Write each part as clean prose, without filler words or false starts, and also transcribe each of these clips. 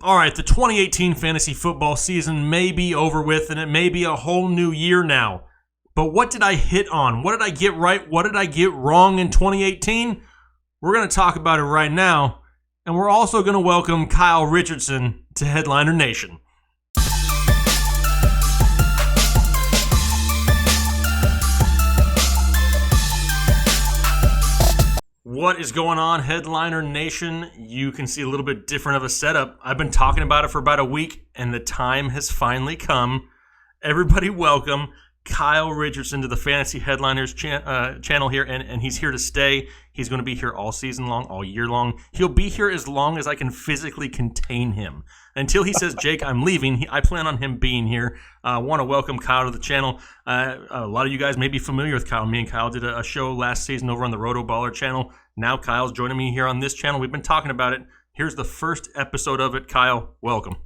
All right, the 2018 fantasy football season may be over with, and it may be a whole new year now. But what did I hit on? What did I get right? What did I get wrong in 2018? We're going to talk about it right now, and we're also going to welcome Kyle Richardson to Headliner Nation. What is going on, Headliner Nation? You can see a little bit different of a setup. I've been talking about it for about a week, and the time has finally come. Everybody welcome Kyle Richardson to the Fantasy Headliners channel here, and he's here to stay. He's going to be here all season long, all year long. He'll be here as long as I can physically contain him. Until he says, Jake, I'm leaving, I plan on him being here. I want to welcome Kyle to the channel. A lot of you guys may be familiar with Kyle. Me and Kyle did a show last season over on the Roto Baller channel. Now Kyle's joining me here on this channel. We've been talking about it. Here's the first episode of it. Kyle, welcome.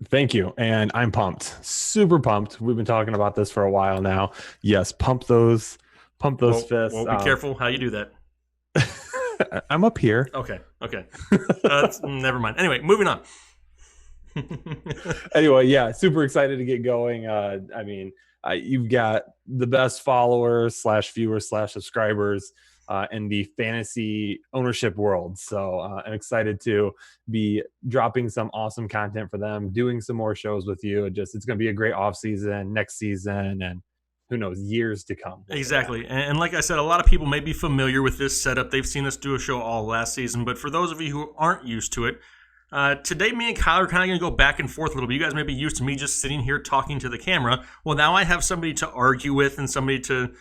Thank you. And I'm pumped. Super pumped. We've been talking about this for a while now. Yes, pump those fists. Well, be careful how you do that. I'm up here. Okay. Never mind. Anyway, moving on. Anyway, yeah, super excited to get going. You've got the best followers / viewers / subscribers in the fantasy ownership world. So I'm excited to be dropping some awesome content for them, doing some more shows with you. It's going to be a great off season, next season, and who knows, years to come. Exactly. And like I said, a lot of people may be familiar with this setup. They've seen us do a show all last season. But for those of you who aren't used to it, today me and Kyle are kind of going to go back and forth a little bit. You guys may be used to me just sitting here talking to the camera. Well, now I have somebody to argue with and somebody to,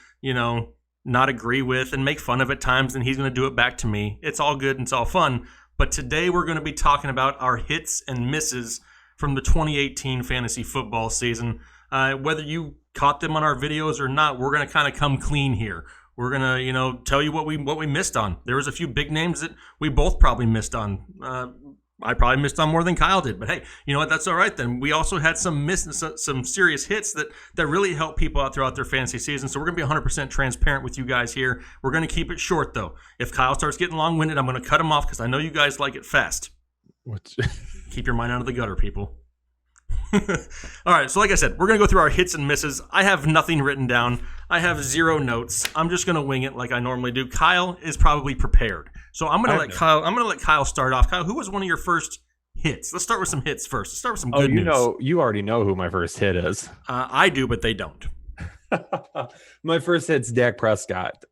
not agree with and make fun of at times, and he's going to do it back to me. It's all good and it's all fun. But today we're going to be talking about our hits and misses from the 2018 fantasy football season. Whether you caught them on our videos or not, we're going to kind of come clean here. We're going to, tell you what we missed on. There was a few big names that we both probably missed on. I probably missed on more than Kyle did, but hey, you know what? That's all right then. We also had some serious hits that really help people out throughout their fantasy season. So we're going to be 100% transparent with you guys here. We're going to keep it short though. If Kyle starts getting long-winded, I'm going to cut him off because I know you guys like it fast. Keep your mind out of the gutter, people. All right, so like I said, we're going to go through our hits and misses. I have nothing written down. I have 0 notes. I'm just going to wing it like I normally do. Kyle is probably prepared. So I'm going to let Kyle start off. Kyle, who was one of your first hits? Let's start with some hits first. Let's start with some good news. You already know who my first hit is. I do, but they don't. My first hit's Dak Prescott.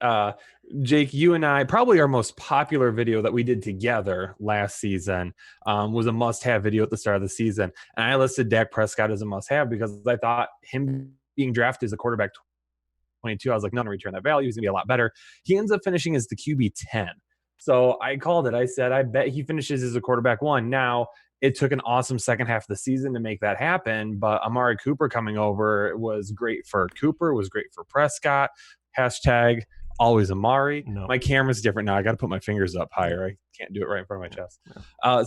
Jake, you and I, probably our most popular video that we did together last season was a must-have video at the start of the season. And I listed Dak Prescott as a must-have because I thought him being drafted as a quarterback 22, I was like, none to return that value. He's going to be a lot better. He ends up finishing as the QB 10. So I called it. I said, I bet he finishes as a quarterback 1. Now, it took an awesome second half of the season to make that happen, but Amari Cooper coming over was great for Cooper, was great for Prescott. Hashtag always Amari. No. My camera's different now. I got to put my fingers up higher. I can't do it right in front of my chest.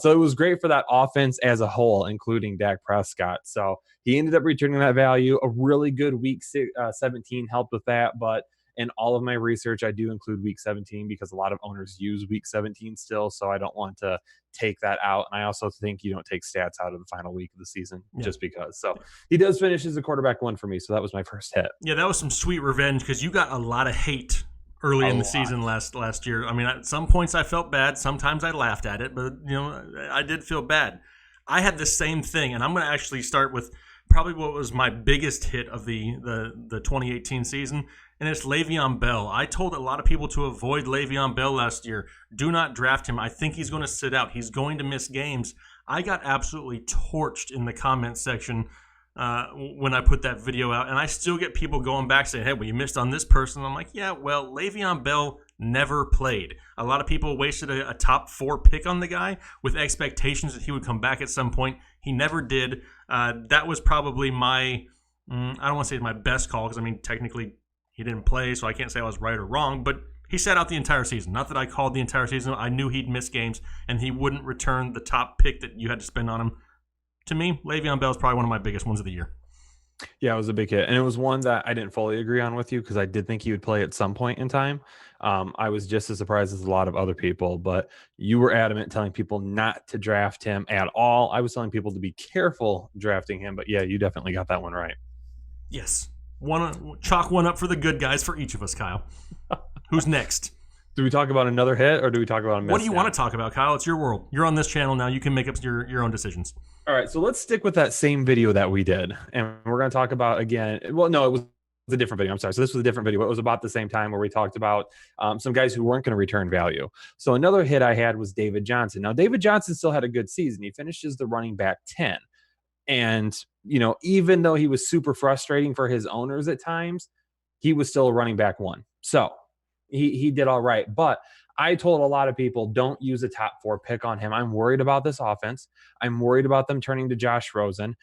So it was great for that offense as a whole, including Dak Prescott. So he ended up returning that value. A really good week 17 helped with that, but in all of my research, I do include week 17 because a lot of owners use week 17 still, so I don't want to take that out. And I also think you don't take stats out of the final week of the season just because. So he does finish as a quarterback 1 for me, so that was my first hit. Yeah, that was some sweet revenge because you got a lot of hate early in the season last year. I mean, at some points I felt bad. Sometimes I laughed at it, but, I did feel bad. I had the same thing, and I'm going to actually start with probably what was my biggest hit of the 2018 season, and it's Le'Veon Bell. I told a lot of people to avoid Le'Veon Bell last year. Do not draft him. I think he's going to sit out. He's going to miss games. I got absolutely torched in the comment section when I put that video out, and I still get people going back saying, hey, well, you missed on this person. I'm like, yeah, well, Le'Veon Bell never played. A lot of people wasted a top 4 pick on the guy with expectations that he would come back at some point. He never did. That was probably my, I don't want to say my best call because, technically he didn't play, so I can't say I was right or wrong, but he sat out the entire season. Not that I called the entire season. I knew he'd miss games, and he wouldn't return the top pick that you had to spend on him. To me, Le'Veon Bell is probably one of my biggest ones of the year. Yeah, it was a big hit. And it was one that I didn't fully agree on with you because I did think he would play at some point in time. I was just as surprised as a lot of other people, but you were adamant telling people not to draft him at all. I was telling people to be careful drafting him, but yeah, you definitely got that one right. Yes. Chalk one up for the good guys for each of us, Kyle. Who's next? Do we talk about another hit or do we talk about a miss? What do you want to talk about, Kyle? It's your world. You're on this channel now. You can make up your own decisions. All right, so let's stick with that same video that we did. And we're going to talk about again. Well, no, it was a different video. I'm sorry. So this was a different video. It was about the same time where we talked about some guys who weren't going to return value. So another hit I had was David Johnson. Now, David Johnson still had a good season. He finished as the running back 10. And, even though he was super frustrating for his owners at times, he was still a running back 1. So he did all right. But I told a lot of people, don't use a top 4 pick on him. I'm worried about this offense. I'm worried about them turning to Josh Rosen.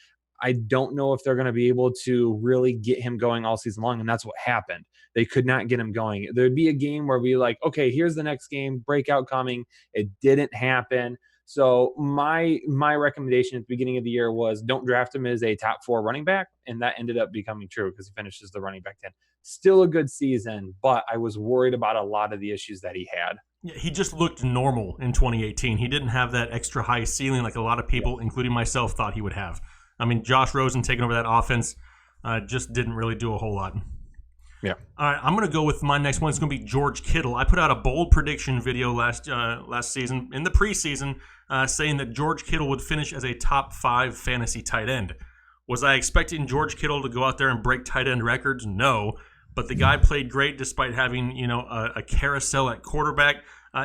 I don't know if they're going to be able to really get him going all season long. And that's what happened. They could not get him going. There'd be a game where we like, okay, here's the next game, breakout coming. It didn't happen. So my recommendation at the beginning of the year was don't draft him as a top 4 running back. And that ended up becoming true because he finishes the running back 10. Still a good season, but I was worried about a lot of the issues that he had. Yeah, he just looked normal in 2018. He didn't have that extra high ceiling like a lot of people, including myself, thought he would have. I mean, Josh Rosen taking over that offense just didn't really do a whole lot. Yeah. All right, I'm going to go with my next one. It's going to be George Kittle. I put out a bold prediction video last season in the preseason saying that George Kittle would finish as a top 5 fantasy tight end. Was I expecting George Kittle to go out there and break tight end records? No. But the guy played great despite having, a carousel at quarterback.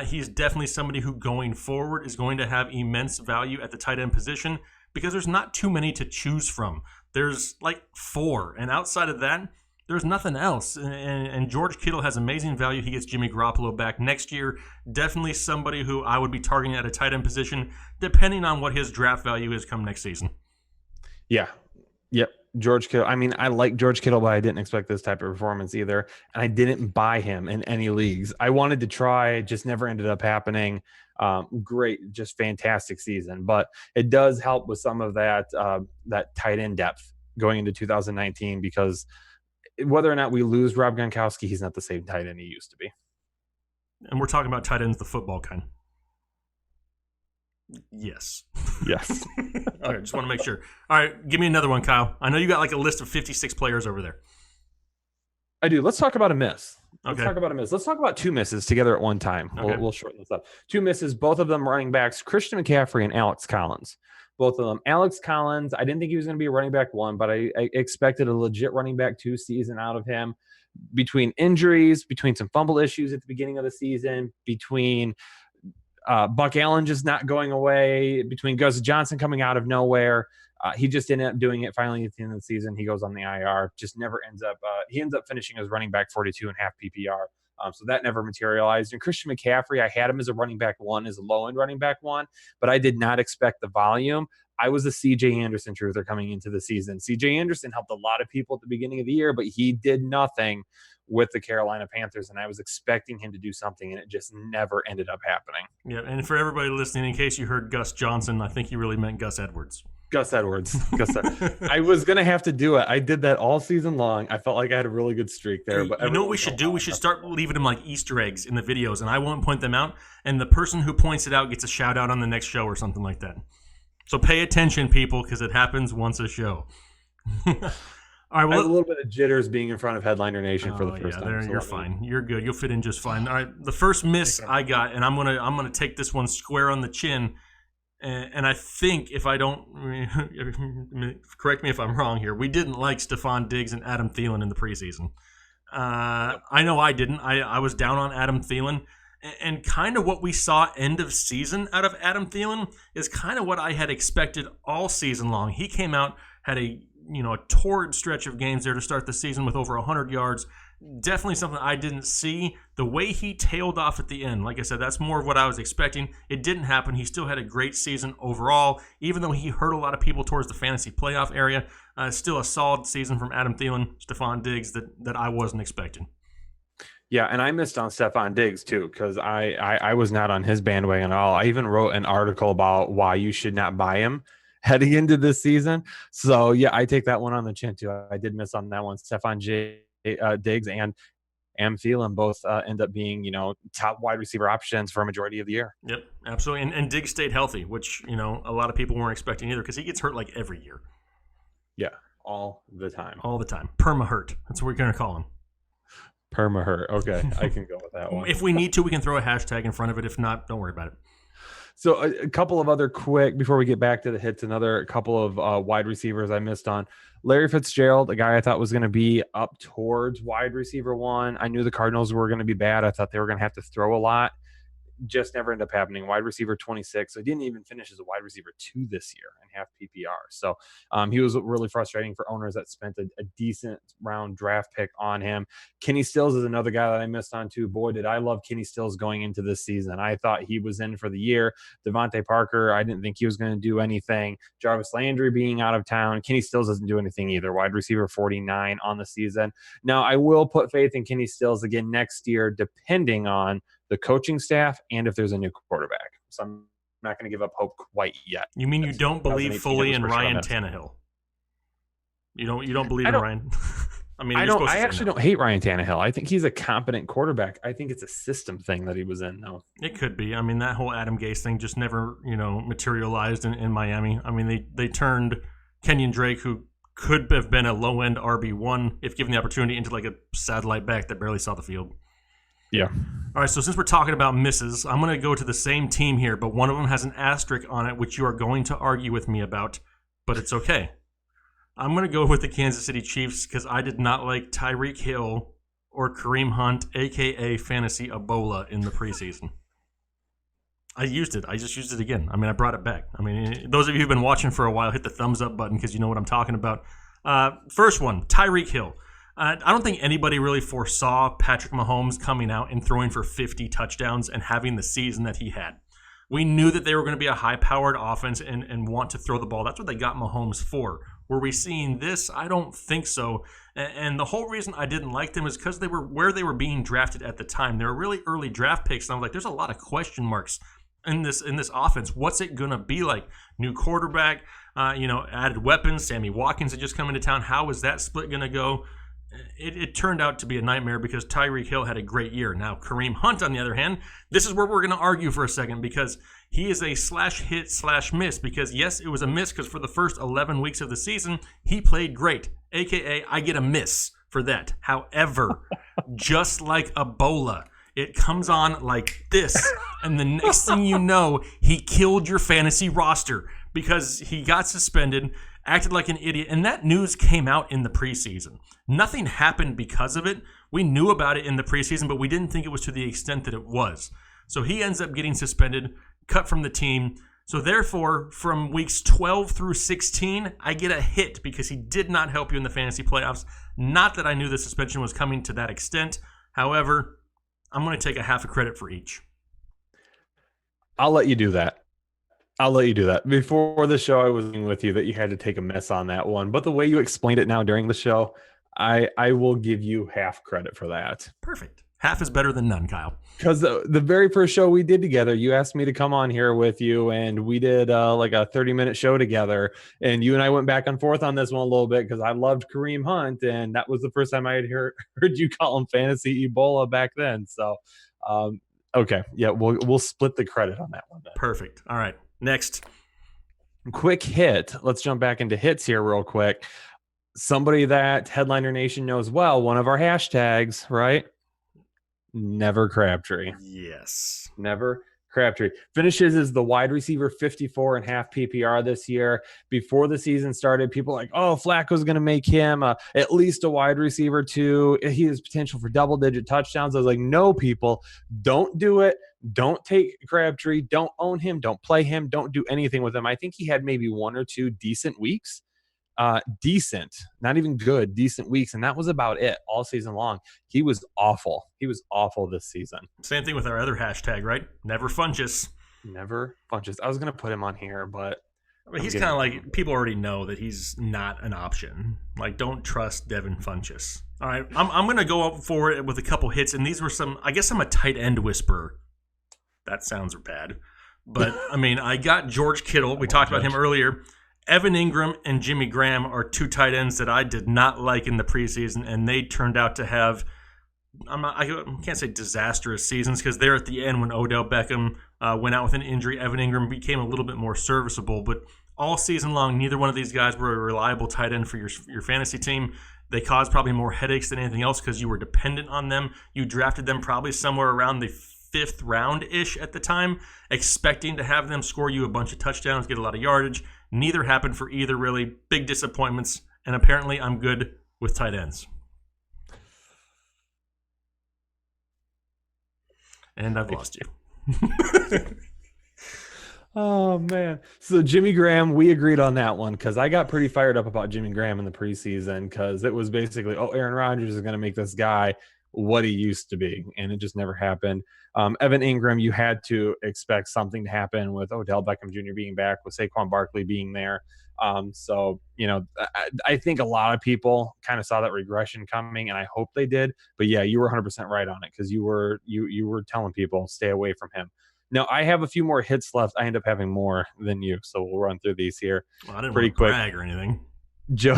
He's definitely somebody who going forward is going to have immense value at the tight end position because there's not too many to choose from. There's like 4. And outside of that, there's nothing else. And George Kittle has amazing value. He gets Jimmy Garoppolo back next year. Definitely somebody who I would be targeting at a tight end position, depending on what his draft value is come next season. Yeah. Yep. George Kittle. I mean, I like George Kittle, but I didn't expect this type of performance either. And I didn't buy him in any leagues. I wanted to try, just never ended up happening. Great, just fantastic season. But it does help with some of that tight end depth going into 2019 because whether or not we lose Rob Gronkowski, he's not the same tight end he used to be. And we're talking about tight ends, the football kind. Yes. Yes. All right, just want to make sure. All right, give me another one, Kyle. I know you got like a list of 56 players over there. I do. Let's talk about a miss. Let's Okay. talk about a miss. Let's talk about 2 misses together at one time. Okay. We'll shorten this up. 2 misses, both of them running backs, Christian McCaffrey and Alex Collins. Both of them. Alex Collins, I didn't think he was going to be a running back 1, but I expected a legit running back 2 season out of him. Between injuries, between some fumble issues at the beginning of the season, between Buck Allen just not going away, between Gus Johnson coming out of nowhere. He just ended up doing it finally at the end of the season. He goes on the IR, just never ends up. He ends up finishing as running back 42 and half PPR. So that never materialized. And Christian McCaffrey, I had him as a running back 1, as a low end running back 1, but I did not expect the volume. I was a CJ Anderson truther coming into the season. CJ Anderson helped a lot of people at the beginning of the year, but he did nothing with the Carolina Panthers, and I was expecting him to do something, and it just never ended up happening. Yeah, and for everybody listening, in case you heard Gus Johnson, I think you really meant Gus Edwards. Gus Edwards. I was going to have to do it. I did that all season long. I felt like I had a really good streak there. But you know what we should do? We should start leaving them like Easter eggs in the videos, and I won't point them out, and the person who points it out gets a shout out on the next show or something like that. So pay attention, people, because it happens once a show. All right, well, I had a little bit of jitters being in front of Headliner Nation for the first time. So you're fine. You're good. You'll fit in just fine. All right, the first miss I got, and I'm gonna take this one square on the chin. And I think if I don't correct me if I'm wrong here, we didn't like Stephon Diggs and Adam Thielen in the preseason. I know I didn't. I was down on Adam Thielen. And kind of what we saw end of season out of Adam Thielen is kind of what I had expected all season long. He came out, had a torrid stretch of games there to start the season with over 100 yards. Definitely something I didn't see. The way he tailed off at the end, like I said, that's more of what I was expecting. It didn't happen. He still had a great season overall, even though he hurt a lot of people towards the fantasy playoff area. Still a solid season from Adam Thielen, Stephon Diggs that I wasn't expecting. Yeah, and I missed on Stephon Diggs too because I was not on his bandwagon at all. I even wrote an article about why you should not buy him. heading into this season. So yeah, I take that one on the chin too. I did miss on that one. Stephon Diggs and Thielen both end up being, top wide receiver options for a majority of the year. Yep, absolutely. And Diggs stayed healthy, which, a lot of people weren't expecting either because he gets hurt like every year. Yeah, all the time. All the time. Perma-hurt. That's what we're going to call him. Perma-hurt. Okay, I can go with that one. If we need to, we can throw a hashtag in front of it. If not, don't worry about it. So a couple of other quick, before we get back to the hits, another couple of wide receivers I missed on. Larry Fitzgerald, a guy I thought was going to be up towards wide receiver 1. I knew the Cardinals were going to be bad. I thought they were going to have to throw a lot. Just never ended up happening. Wide receiver 26. So he didn't even finish as a wide receiver 2 this year in half PPR. So he was really frustrating for owners that spent a decent round draft pick on him. Kenny Stills is another guy that I missed on too. Boy, did I love Kenny Stills going into this season. I thought he was in for the year. Devontae Parker, I didn't think he was going to do anything. Jarvis Landry being out of town. Kenny Stills doesn't do anything either. Wide receiver 49 on the season. Now, I will put faith in Kenny Stills again next year, depending on the coaching staff and if there's a new quarterback. So I'm not going to give up hope quite yet. You mean you don't believe fully in Ryan Tannehill? You don't believe in Ryan? I actually don't hate Ryan Tannehill. I think he's a competent quarterback. I think it's a system thing that he was in, though. It could be. That whole Adam Gase thing just never, materialized in Miami. They turned Kenyon Drake, who could have been a low-end RB1 if given the opportunity, into like a satellite back that barely saw the field. Yeah. All right, so since we're talking about misses, I'm going to go to the same team here, but one of them has an asterisk on it, which you are going to argue with me about, but it's okay. I'm going to go with the Kansas City Chiefs because I did not like Tyreek Hill or Kareem Hunt, a.k.a. Fantasy Ebola, in the preseason. I used it. I just used it again. I brought it back. Those of you who've been watching for a while, hit the thumbs up button because you know what I'm talking about. First one, Tyreek Hill. I don't think anybody really foresaw Patrick Mahomes coming out and throwing for 50 touchdowns and having the season that he had. We knew that they were going to be a high-powered offense and want to throw the ball. That's what they got Mahomes for. Were we seeing this? I don't think so. And the whole reason I didn't like them is because they were where they were being drafted at the time. They were really early draft picks, and I was like, there's a lot of question marks in this offense. What's it going to be like? New quarterback, added weapons. Sammy Watkins had just come into town. How is that split going to go? It turned out to be a nightmare because Tyreek Hill had a great year. Now, Kareem Hunt, on the other hand, this is where we're going to argue for a second because he is a /hit/miss because, yes, it was a miss because for the first 11 weeks of the season, he played great, a.k.a. I get a miss for that. However, just like Ebola, it comes on like this, and the next thing you know, he killed your fantasy roster because he got suspended, acted like an idiot, and that news came out in the preseason. Nothing happened because of it. We knew about it in the preseason, but we didn't think it was to the extent that it was. So he ends up getting suspended, cut from the team. So therefore, from weeks 12 through 16, I get a hit because he did not help you in the fantasy playoffs. Not that I knew the suspension was coming to that extent. However, I'm going to take a half a credit for each. I'll let you do that. Before the show, I was with you that you had to take a miss on that one. But the way you explained it now during the show, I will give you half credit for that. Perfect. Half is better than none, Kyle. Because the very first show we did together, you asked me to come on here with you, and we did like a 30-minute show together. And you and I went back and forth on this one a little bit because I loved Kareem Hunt, and that was the first time I had heard you call him Fantasy Ebola back then. So, okay, yeah, we'll split the credit on that one then. Perfect. All right, next. Quick hit. Let's jump back into hits here real quick. Somebody that Headliner Nation knows well, one of our hashtags, right? Never Crabtree. Yes. Never Crabtree. Finishes as the wide receiver 54 and half PPR this year. Before the season started, people were like, oh, Flacco's going to make him at least a wide receiver too. He has potential for double-digit touchdowns. I was like, no, people, don't do it. Don't take Crabtree. Don't own him. Don't play him. Don't do anything with him. I think he had maybe one or two decent weeks. Decent, not even good, decent weeks. And that was about it all season long. He was awful. He was awful this season. Same thing with our other hashtag, right? Never Funchess. Never Funchess. I was going to put him on here, but he's kind of like, people already know that he's not an option. Like, don't trust Devin Funchess. All right, I'm going to go up for it with a couple hits. And these were some, I guess I'm a tight end whisperer. That sounds bad. But, I got George Kittle. We talked about him earlier. Evan Engram and Jimmy Graham are two tight ends that I did not like in the preseason, and they turned out to have I can't say disastrous seasons because they're at the end when Odell Beckham went out with an injury. Evan Engram became a little bit more serviceable, but all season long, neither one of these guys were a reliable tight end for your fantasy team. They caused probably more headaches than anything else because you were dependent on them. You drafted them probably somewhere around the 5th round-ish at the time, expecting to have them score you a bunch of touchdowns, get a lot of yardage. Neither happened for either, really. Big disappointments, and apparently I'm good with tight ends. And I've lost you. Oh, man. So Jimmy Graham, we agreed on that one because I got pretty fired up about Jimmy Graham in the preseason because it was basically, Aaron Rodgers is going to make this guy what he used to be, and it just never happened. Evan Engram, you had to expect something to happen with Odell Beckham Jr. being back, with Saquon Barkley being there. So, I think a lot of people kind of saw that regression coming, and I hope they did. But yeah, you were 100% right on it because you were telling people stay away from him. Now, I have a few more hits left. I end up having more than you, so we'll run through these here Well, I didn't pretty want to quick. brag or anything. Joe,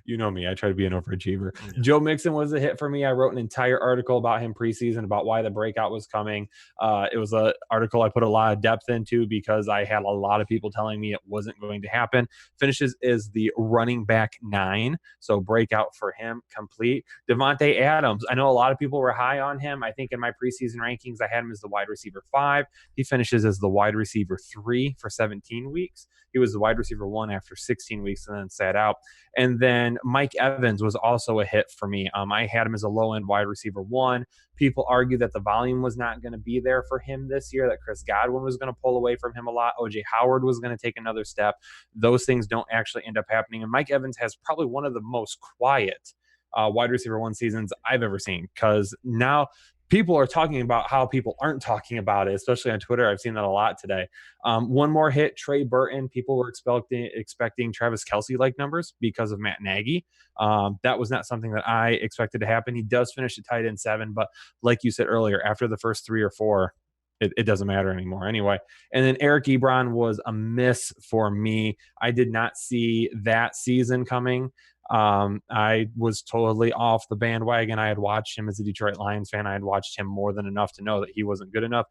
you know me. I try to be an overachiever. Yeah. Joe Mixon was a hit for me. I wrote an entire article about him preseason, about why the breakout was coming. It was an article I put a lot of depth into because I had a lot of people telling me it wasn't going to happen. Finishes is the running back 9, so breakout for him complete. Devontae Adams, I know a lot of people were high on him. I think in my preseason rankings, I had him as the wide receiver 5. He finishes as the wide receiver 3 for 17 weeks. He was the wide receiver 1 after 16 weeks and then sat out. And then Mike Evans was also a hit for me. I had him as a low-end wide receiver 1. People argue that the volume was not going to be there for him this year, that Chris Godwin was going to pull away from him a lot. O.J. Howard was going to take another step. Those things don't actually end up happening. And Mike Evans has probably one of the most quiet wide receiver 1 seasons I've ever seen, because now people are talking about how people aren't talking about it, especially on Twitter. I've seen that a lot today. One more hit, Trey Burton. People were expecting Travis Kelce-like numbers because of Matt Nagy. That was not something that I expected to happen. He does finish at tight end 7, but like you said earlier, after the first 3 or 4, it doesn't matter anymore anyway. And then Eric Ebron was a miss for me. I did not see that season coming. I was totally off the bandwagon. I had watched him as a Detroit Lions fan. I had watched him more than enough to know that he wasn't good enough.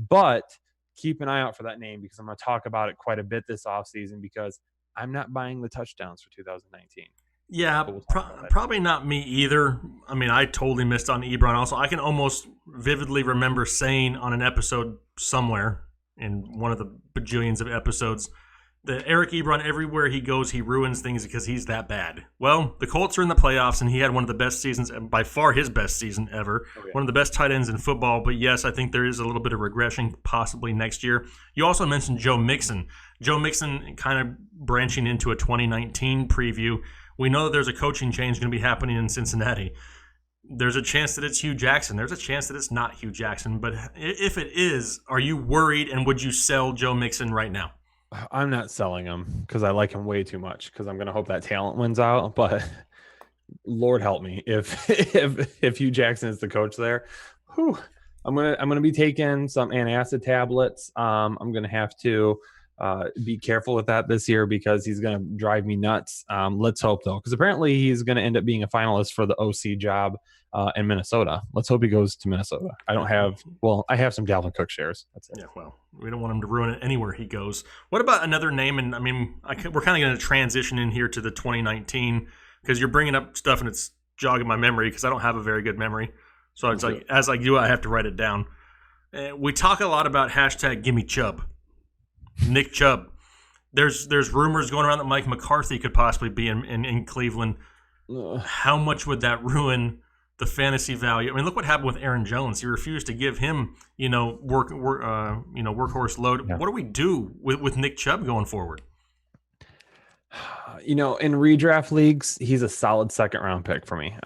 But keep an eye out for that name, because I'm going to talk about it quite a bit this offseason, because I'm not buying the touchdowns for 2019. Yeah, probably not me either. I mean, I totally missed on Ebron also. I can almost vividly remember saying on an episode somewhere in one of the bajillions of episodes that Eric Ebron, everywhere he goes, he ruins things because he's that bad. Well, the Colts are in the playoffs, and he had one of the best seasons, by far his best season ever. Oh, yeah. One of the best tight ends in football. But yes, I think there is a little bit of regression possibly next year. You also mentioned Joe Mixon. Joe Mixon kind of branching into a 2019 preview. We know that there's a coaching change going to be happening in Cincinnati. There's a chance that it's Hugh Jackson. There's a chance that it's not Hugh Jackson. But if it is, are you worried, and would you sell Joe Mixon right now? I'm not selling him because I like him way too much, because I'm going to hope that talent wins out. But Lord help me if Hugh Jackson is the coach there. Whew, I'm gonna be taking some antacid tablets. I'm going to have to be careful with that this year, because he's going to drive me nuts. Let's hope, though, because apparently he's going to end up being a finalist for the OC job in Minnesota. Let's hope he goes to Minnesota. I have some Dalvin Cook shares. That's it. Yeah, well, we don't want him to ruin it anywhere he goes. What about another name? And I mean, we're kind of going to transition in here to the 2019, because you're bringing up stuff and it's jogging my memory, because I don't have a very good memory. So it's like, as I do, I have to write it down. We talk a lot about hashtag Gimme Chubb. Nick Chubb. There's rumors going around that Mike McCarthy could possibly be in Cleveland. How much would that ruin the fantasy value? I mean, look what happened with Aaron Jones. He refused to give him, workhorse load. Yeah. What do we do with Nick Chubb going forward? In redraft leagues, he's a solid second-round pick for me.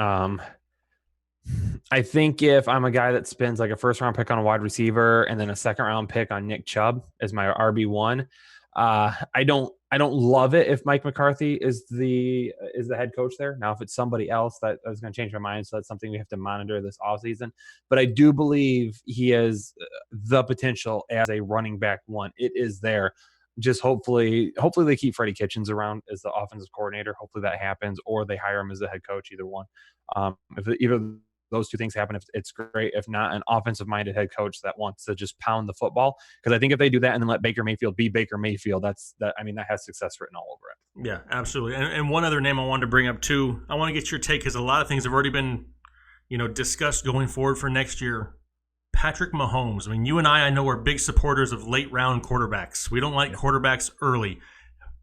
I think if I'm a guy that spends like a first-round pick on a wide receiver and then a second-round pick on Nick Chubb as my RB1, I don't love it if Mike McCarthy is the head coach there. Now, if it's somebody else, that is going to change my mind. So that's something we have to monitor this offseason. But I do believe he has the potential as a running back 1. It is there. just hopefully they keep Freddie Kitchens around as the offensive coordinator. Hopefully that happens, or they hire him as the head coach, either one. If either those two things happen, if it's great. If not, an offensive-minded head coach that wants to just pound the football. Because I think if they do that and then let Baker Mayfield be Baker Mayfield, that has success written all over it. Yeah, absolutely. And one other name I wanted to bring up too, I want to get your take because a lot of things have already been, discussed going forward for next year. Patrick Mahomes. I mean, you and I know are big supporters of late-round quarterbacks. We don't like quarterbacks early.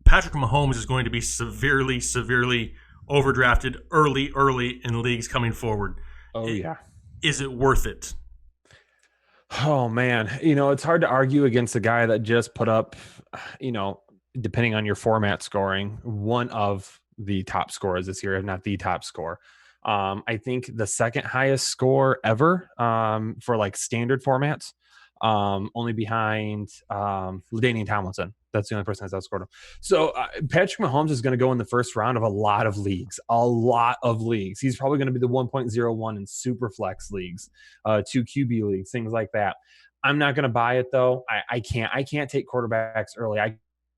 Patrick Mahomes is going to be severely, severely overdrafted early in leagues coming forward. Oh, yeah. Is it worth it? Oh, man. It's hard to argue against a guy that just put up, depending on your format scoring, one of the top scorers this year, if not the top score. I think the second highest score ever for like standard formats, only behind LaDainian Tomlinson. That's the only person that's outscored him. So Patrick Mahomes is going to go in the first round of a lot of leagues. He's probably going to be the 1.01 in super flex leagues, 2 QB leagues, things like that. I'm not going to buy it though. I can't take quarterbacks early. I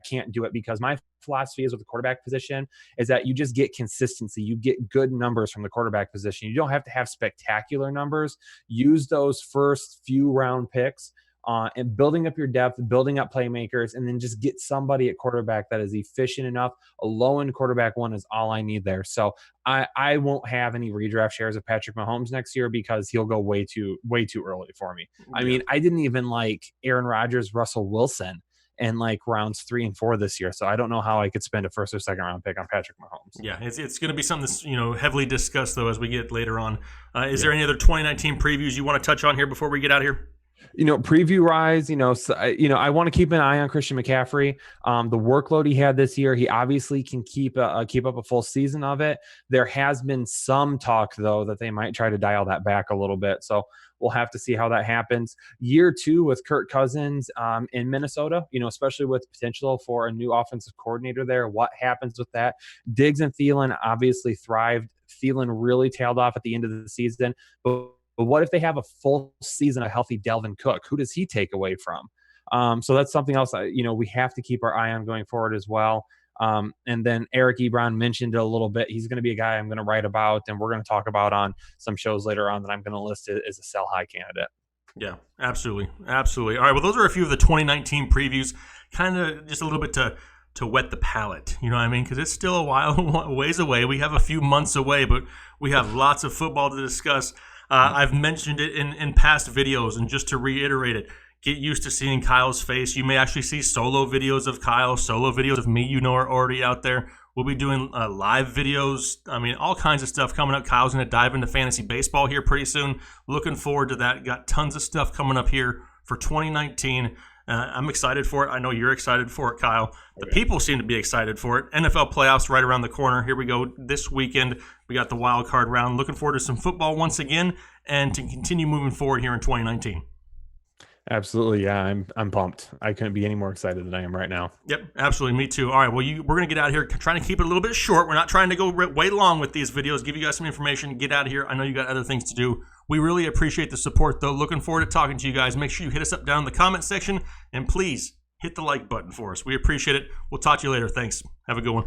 can't do it because my philosophy is with the quarterback position is that you just get consistency. You get good numbers from the quarterback position. You don't have to have spectacular numbers. Use those first few round picks and building up your depth, building up playmakers, and then just get somebody at quarterback that is efficient enough. A low-end quarterback one is all I need there. So I won't have any redraft shares of Patrick Mahomes next year because he'll go way too early for me. I mean, I didn't even like Aaron Rodgers, Russell Wilson in like rounds 3 and 4 this year. So I don't know how I could spend a first or second round pick on Patrick Mahomes. Yeah, it's going to be something that's heavily discussed though as we get later on. Is there any other 2019 previews you want to touch on here before we get out of here? Preview rise, I want to keep an eye on Christian McCaffrey. The workload he had this year, he obviously can keep up a full season of it. There has been some talk though that they might try to dial that back a little bit. So we'll have to see how that happens. Year 2 with Kirk Cousins in Minnesota, especially with potential for a new offensive coordinator there. What happens with that? Diggs and Thielen obviously thrived. Thielen really tailed off at the end of the season, but what if they have a full season of healthy Dalvin Cook? Who does he take away from? So that's something else, we have to keep our eye on going forward as well. And then Eric Ebron mentioned it a little bit. He's going to be a guy I'm going to write about, and we're going to talk about on some shows later on that I'm going to list as a sell high candidate. Yeah, absolutely. Absolutely. All right, well, those are a few of the 2019 previews, kind of just a little bit to wet the palate, you know what I mean? Because it's still a ways away. We have a few months away, but we have lots of football to discuss. I've mentioned it in past videos, and just to reiterate it, get used to seeing Kyle's face. You may actually see solo videos of Kyle, solo videos of me, are already out there. We'll be doing live videos. I mean, all kinds of stuff coming up. Kyle's going to dive into fantasy baseball here pretty soon. Looking forward to that. Got tons of stuff coming up here for 2019. I'm excited for it. I know you're excited for it, Kyle. The people seem to be excited for it. NFL playoffs right around the corner. Here we go this weekend. We got the wild card round. Looking forward to some football once again and to continue moving forward here in 2019. Absolutely, yeah. I'm pumped. I couldn't be any more excited than I am right now. Yep, absolutely. Me too. All right, well, we're going to get out of here. Trying to keep it a little bit short. We're not trying to go way long with these videos. Give you guys some information. Get out of here. I know you got other things to do. We really appreciate the support, though. Looking forward to talking to you guys. Make sure you hit us up down in the comment section, and please hit the like button for us. We appreciate it. We'll talk to you later. Thanks. Have a good one.